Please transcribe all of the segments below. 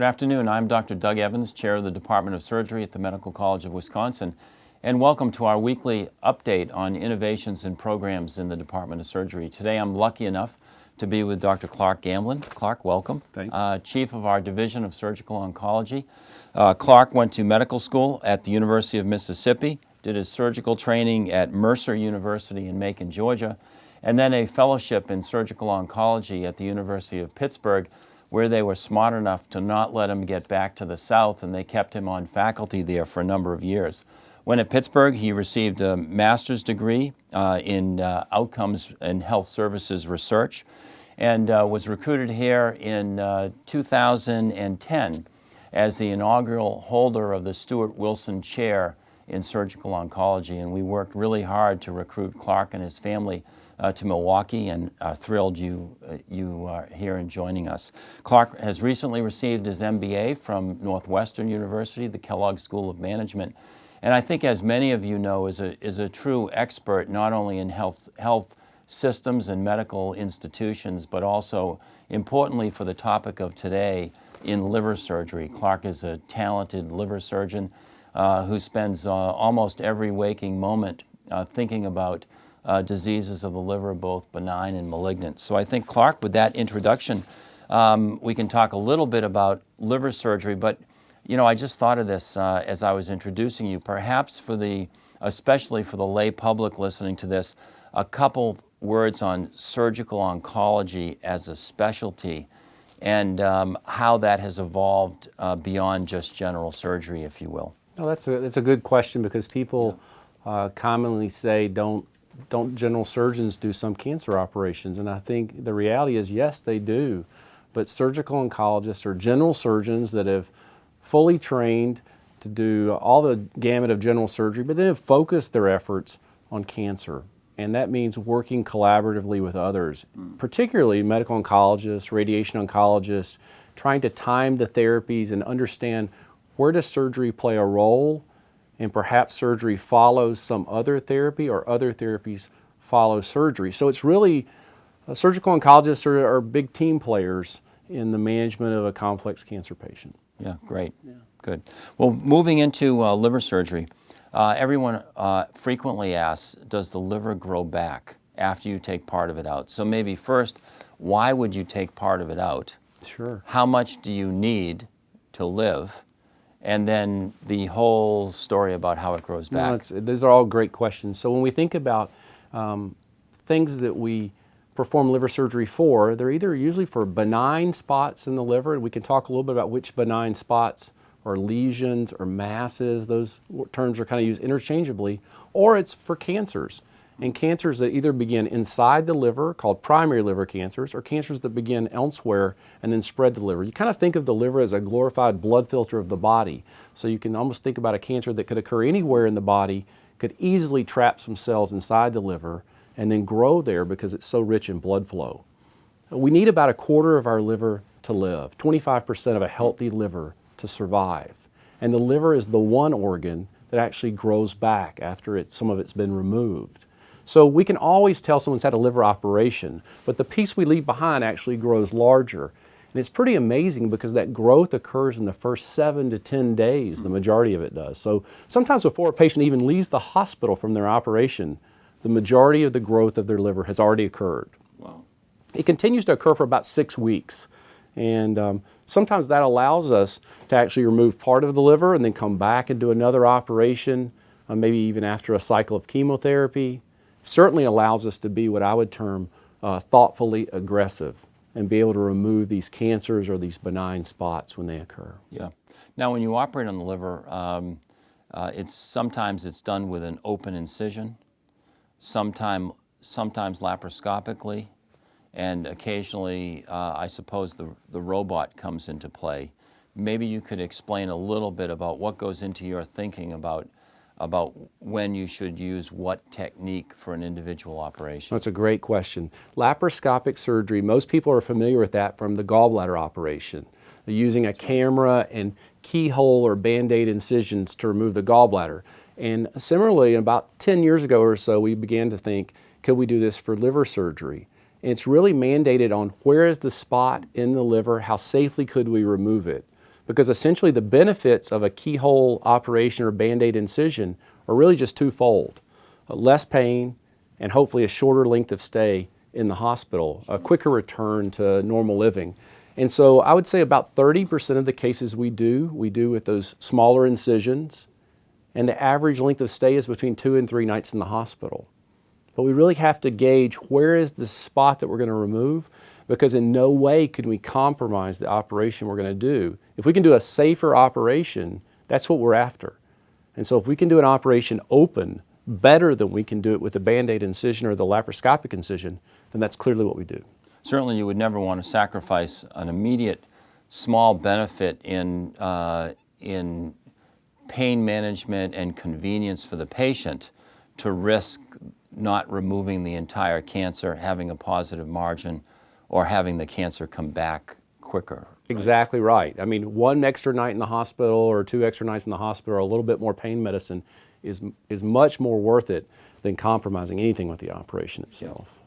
afternoon. I'm Dr. Doug Evans, Chair of the Department of Surgery at the Medical College of Wisconsin, and welcome to our weekly update on innovations and programs in the Department of Surgery. Today I'm lucky enough to be with Dr. Clark Gamblin. Clark, welcome. Thanks. Chief of our Division of Surgical Oncology. Clark went to medical school at the University of Mississippi, did his surgical training at Mercer University in Macon, Georgia, and then a fellowship in surgical oncology at the University of Pittsburgh, where they were smart enough to not let him get back to the South, and they kept him on faculty there for a number of years. When at Pittsburgh, he received a master's degree in outcomes and health services research, and was recruited here in 2010 as the inaugural holder of the Stuart Wilson Chair in Surgical Oncology. And we worked really hard to recruit Clark and his family to Milwaukee, and are thrilled you are here and joining us. Clark has recently received his MBA from Northwestern University, the Kellogg School of Management, and I think, as many of you know, is a true expert not only in health systems and medical institutions, but also, importantly for the topic of today, in liver surgery. Clark is a talented liver surgeon who spends almost every waking moment thinking about diseases of the liver, both benign and malignant. So I think, Clark, with that introduction, we can talk a little bit about liver surgery. But, you know, I just thought of this as I was introducing you. Perhaps especially for the lay public listening to this, a couple words on surgical oncology as a specialty and how that has evolved beyond just general surgery, if you will. No, that's a good question, because people commonly say, don't general surgeons do some cancer operations? And I think the reality is, yes, they do. But surgical oncologists are general surgeons that have fully trained to do all the gamut of general surgery, but then have focused their efforts on cancer. And that means working collaboratively with others, particularly medical oncologists, radiation oncologists, trying to time the therapies and understand where does surgery play a role, and perhaps surgery follows some other therapy, or other therapies follow surgery. So it's really, surgical oncologists are big team players in the management of a complex cancer patient. Yeah, great. Yeah. Good. Well, moving into liver surgery, everyone frequently asks, does the liver grow back after you take part of it out? So maybe first, why would you take part of it out? Sure. How much do you need to live? And then the whole story about how it grows back. No, those are all great questions. So when we think about things that we perform liver surgery for, they're either usually for benign spots in the liver, and we can talk a little bit about which benign spots, or lesions, or masses. Those terms are kind of used interchangeably, or it's for cancers. And cancers that either begin inside the liver, called primary liver cancers, or cancers that begin elsewhere and then spread to the liver. You kind of think of the liver as a glorified blood filter of the body. So you can almost think about a cancer that could occur anywhere in the body, could easily trap some cells inside the liver, and then grow there because it's so rich in blood flow. We need about a quarter of our liver to live, 25% of a healthy liver to survive. And the liver is the one organ that actually grows back after some of it's been removed. So we can always tell someone's had a liver operation, but the piece we leave behind actually grows larger. And it's pretty amazing, because that growth occurs in the first 7 to 10 days, the majority of it does. So sometimes before a patient even leaves the hospital from their operation, the majority of the growth of their liver has already occurred. Wow. It continues to occur for about 6 weeks. And sometimes that allows us to actually remove part of the liver and then come back and do another operation, maybe even after a cycle of chemotherapy. Certainly allows us to be what I would term thoughtfully aggressive, and be able to remove these cancers or these benign spots when they occur. Yeah. Now, when you operate on the liver, sometimes it's done with an open incision, sometimes laparoscopically, and occasionally, I suppose, the robot comes into play. Maybe you could explain a little bit about what goes into your thinking about when you should use what technique for an individual operation. That's a great question. Laparoscopic surgery, most people are familiar with that from the gallbladder operation. They're using a camera and keyhole or Band-Aid incisions to remove the gallbladder. And similarly, about 10 years ago or so, we began to think, could we do this for liver surgery? And it's really mandated on where is the spot in the liver, how safely could we remove it? because essentially the benefits of a keyhole operation or Band-Aid incision are really just twofold. Less pain and hopefully a shorter length of stay in the hospital, a quicker return to normal living. And so I would say about 30% of the cases we do with those smaller incisions, and the average length of stay is between 2 and 3 nights in the hospital. But we really have to gauge where is the spot that we're going to remove, because in no way can we compromise the operation we're going to do. If we can do a safer operation, that's what we're after. And so if we can do an operation open better than we can do it with a Band-Aid incision or the laparoscopic incision, then that's clearly what we do. Certainly you would never want to sacrifice an immediate small benefit in pain management and convenience for the patient to risk not removing the entire cancer, having a positive margin, or having the cancer come back quicker. Exactly right. I mean, 1 extra night in the hospital or 2 extra nights in the hospital or a little bit more pain medicine is much more worth it than compromising anything with the operation itself.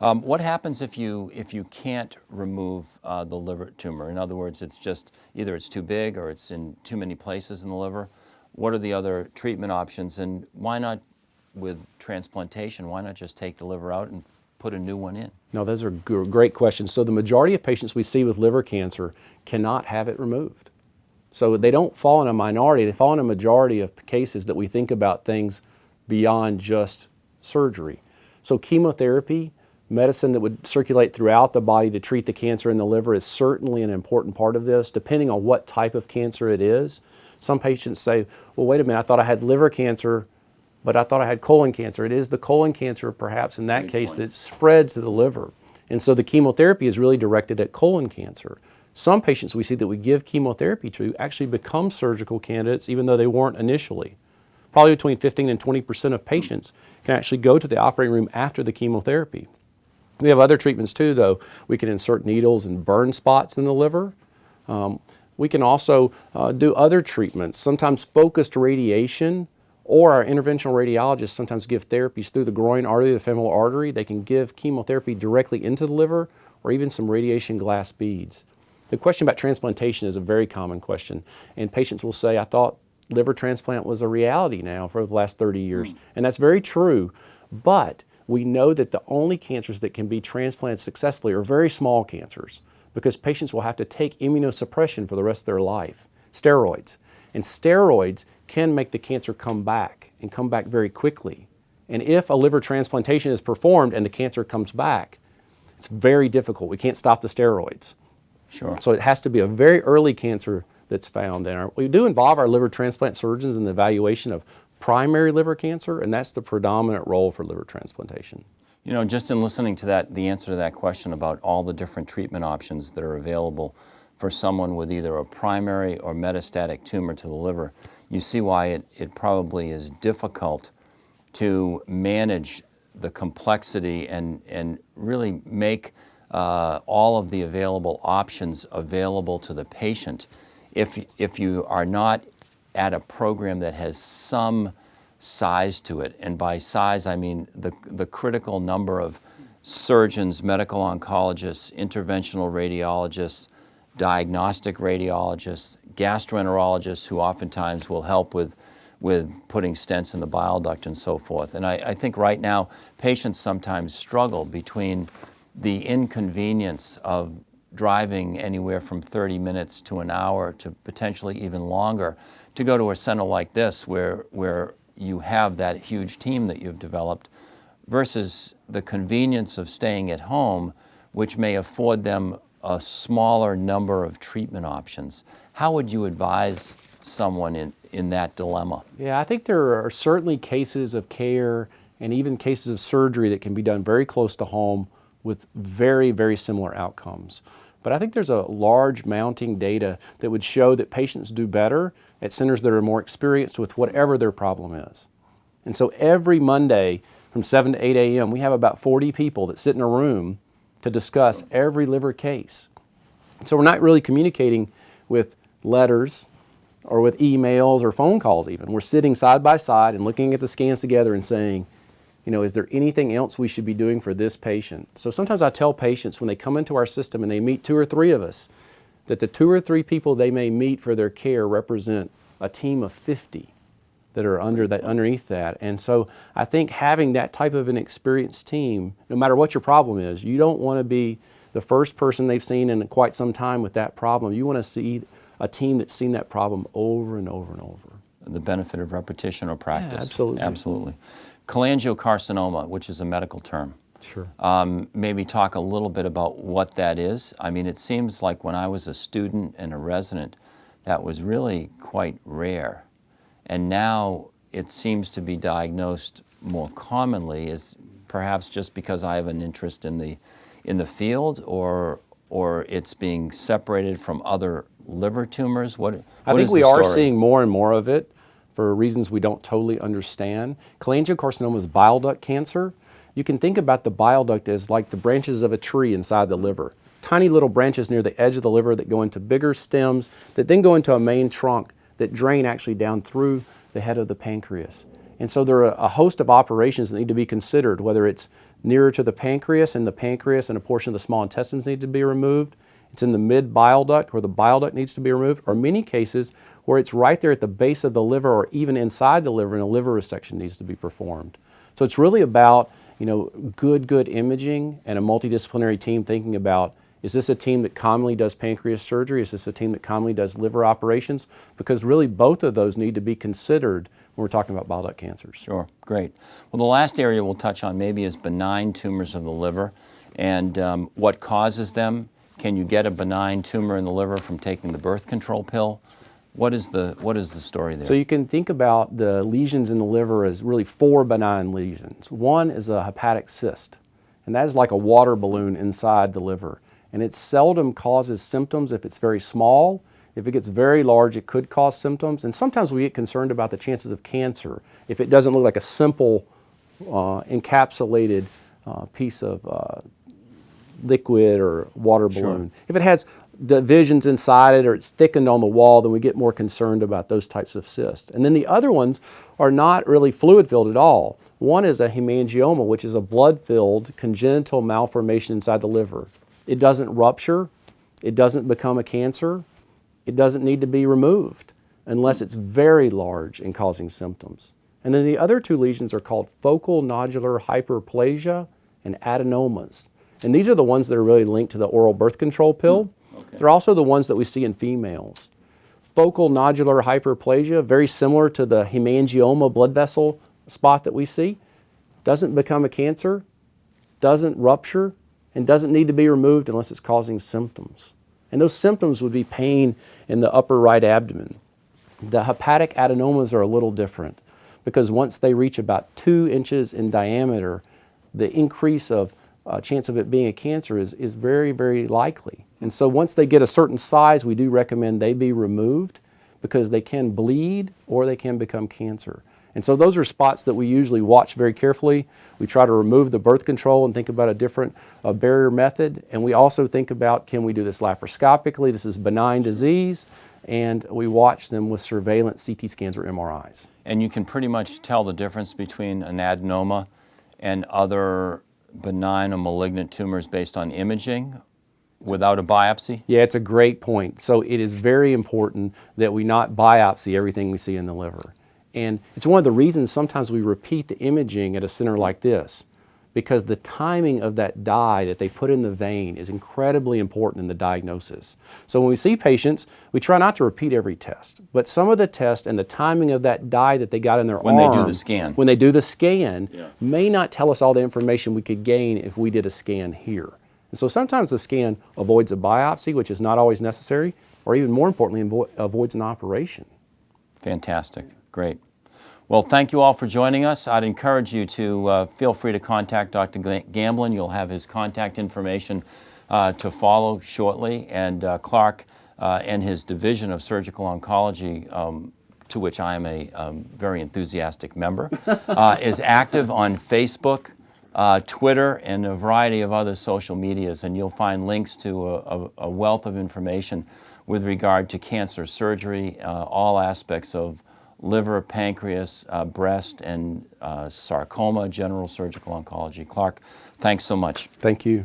What happens if you can't remove the liver tumor? In other words, it's just either it's too big or it's in too many places in the liver. What are the other treatment options, and why not with transplantation? Why not just take the liver out and put a new one in? No, those are great questions. So the majority of patients we see with liver cancer cannot have it removed. So they don't fall in a minority, they fall in a majority of cases that we think about things beyond just surgery. So chemotherapy, medicine that would circulate throughout the body to treat the cancer in the liver, is certainly an important part of this, depending on what type of cancer it is. Some patients say, well, wait a minute, I thought I had liver cancer, but I thought I had colon cancer. It is the colon cancer, perhaps in that case, that spreads to the liver. And so the chemotherapy is really directed at colon cancer. Some patients we see that we give chemotherapy to actually become surgical candidates even though they weren't initially. Probably between 15 and 20% of patients can actually go to the operating room after the chemotherapy. We have other treatments too, though. We can insert needles and burn spots in the liver. We can also do other treatments, sometimes focused radiation, or our interventional radiologists sometimes give therapies through the groin artery, the femoral artery. They can give chemotherapy directly into the liver, or even some radiation glass beads. The question about transplantation is a very common question, and patients will say, I thought liver transplant was a reality now for the last 30 years. And that's very true, but we know that the only cancers that can be transplanted successfully are very small cancers, because patients will have to take immunosuppression for the rest of their life, steroids. And steroids can make the cancer come back, and come back very quickly. And if a liver transplantation is performed and the cancer comes back, it's very difficult. We can't stop the steroids. Sure. So it has to be a very early cancer that's found. And we do involve our liver transplant surgeons in the evaluation of primary liver cancer, and that's the predominant role for liver transplantation. You know, just in listening to that, the answer to that question about all the different treatment options that are available for someone with either a primary or metastatic tumor to the liver, you see why it probably is difficult to manage the complexity and really make all of the available options available to the patient if you are not at a program that has some size to it. And by size, I mean the critical number of surgeons, medical oncologists, interventional radiologists, diagnostic radiologists, gastroenterologists, who oftentimes will help with putting stents in the bile duct and so forth. And I think right now patients sometimes struggle between the inconvenience of driving anywhere from 30 minutes to an hour to potentially even longer to go to a center like this where you have that huge team that you've developed, versus the convenience of staying at home, which may afford them a smaller number of treatment options. How would you advise someone in that dilemma? Yeah, I think there are certainly cases of care and even cases of surgery that can be done very close to home with very, very similar outcomes. But I think there's a large mounting data that would show that patients do better at centers that are more experienced with whatever their problem is. And so every Monday from 7 to 8 a.m., we have about 40 people that sit in a room to discuss every liver case. So we're not really communicating with letters or with emails or phone calls even. We're sitting side by side and looking at the scans together and saying, you know, is there anything else we should be doing for this patient? So sometimes I tell patients when they come into our system and they meet 2 or 3 of us, that the 2 or 3 people they may meet for their care represent a team of 50 that are underneath that. And so I think having that type of an experienced team, no matter what your problem is, you don't want to be the first person they've seen in quite some time with that problem. You want to see a team that's seen that problem over and over and over. The benefit of repetition or practice. Yeah, absolutely. Absolutely. Cholangiocarcinoma, which is a medical term. Sure. Maybe talk a little bit about what that is. I mean, it seems like when I was a student and a resident, that was really quite rare. And now it seems to be diagnosed more commonly, is perhaps just because I have an interest in the field, or it's being separated from other liver tumors. I think we are seeing more and more of it for reasons we don't totally understand. Cholangiocarcinoma is bile duct cancer. You can think about the bile duct as like the branches of a tree inside the liver. Tiny little branches near the edge of the liver that go into bigger stems that then go into a main trunk that drain actually down through the head of the pancreas. And so there are a host of operations that need to be considered, whether it's nearer to the pancreas and a portion of the small intestines need to be removed. It's in the mid bile duct where the bile duct needs to be removed, or many cases where it's right there at the base of the liver or even inside the liver and a liver resection needs to be performed. So it's really about good imaging and a multidisciplinary team thinking about, is this a team that commonly does pancreas surgery? Is this a team that commonly does liver operations? Because really both of those need to be considered when we're talking about bile duct cancers. Sure, great. Well, the last area we'll touch on maybe is benign tumors of the liver and what causes them. Can you get a benign tumor in the liver from taking the birth control pill? What is the story there? So you can think about the lesions in the liver as really 4 benign lesions. One is a hepatic cyst, and that is like a water balloon inside the liver. And it seldom causes symptoms if it's very small. If it gets very large, it could cause symptoms. And sometimes we get concerned about the chances of cancer if it doesn't look like a simple encapsulated piece of liquid or water balloon. Sure. If it has divisions inside it or it's thickened on the wall, then we get more concerned about those types of cysts. And then the other ones are not really fluid-filled at all. One is a hemangioma, which is a blood-filled congenital malformation inside the liver. It doesn't rupture, it doesn't become a cancer, it doesn't need to be removed unless it's very large and causing symptoms. And then the other 2 lesions are called focal nodular hyperplasia and adenomas. And these are the ones that are really linked to the oral birth control pill. Okay. They're also the ones that we see in females. Focal nodular hyperplasia, very similar to the hemangioma blood vessel spot that we see, doesn't become a cancer, doesn't rupture, and doesn't need to be removed unless it's causing symptoms. And those symptoms would be pain in the upper right abdomen. The hepatic adenomas are a little different because once they reach about 2 inches in diameter, the increase of chance of it being a cancer is very, very likely. And so once they get a certain size, we do recommend they be removed because they can bleed or they can become cancer. And so those are spots that we usually watch very carefully. We try to remove the birth control and think about a different barrier method. And we also think about, can we do this laparoscopically? This is benign disease. And we watch them with surveillance CT scans or MRIs. And you can pretty much tell the difference between an adenoma and other benign or malignant tumors based on imaging without a biopsy? Yeah, it's a great point. So it is very important that we not biopsy everything we see in the liver. And it's one of the reasons sometimes we repeat the imaging at a center like this, because the timing of that dye that they put in the vein is incredibly important in the diagnosis. So when we see patients, we try not to repeat every test, but some of the tests and the timing of that dye that they got in their when arm, they do the scan, may not tell us all the information we could gain if we did a scan here. And so sometimes the scan avoids a biopsy, which is not always necessary, or even more importantly, avoids an operation. Fantastic. Great. Well, thank you all for joining us. I'd encourage you to feel free to contact Dr. Gamblin. You'll have his contact information to follow shortly. And Clark and his division of surgical oncology, to which I am a very enthusiastic member, is active on Facebook, Twitter, and a variety of other social medias. And you'll find links to a wealth of information with regard to cancer surgery, all aspects of liver, pancreas, breast, and sarcoma, general surgical oncology. Clark, thanks so much. Thank you.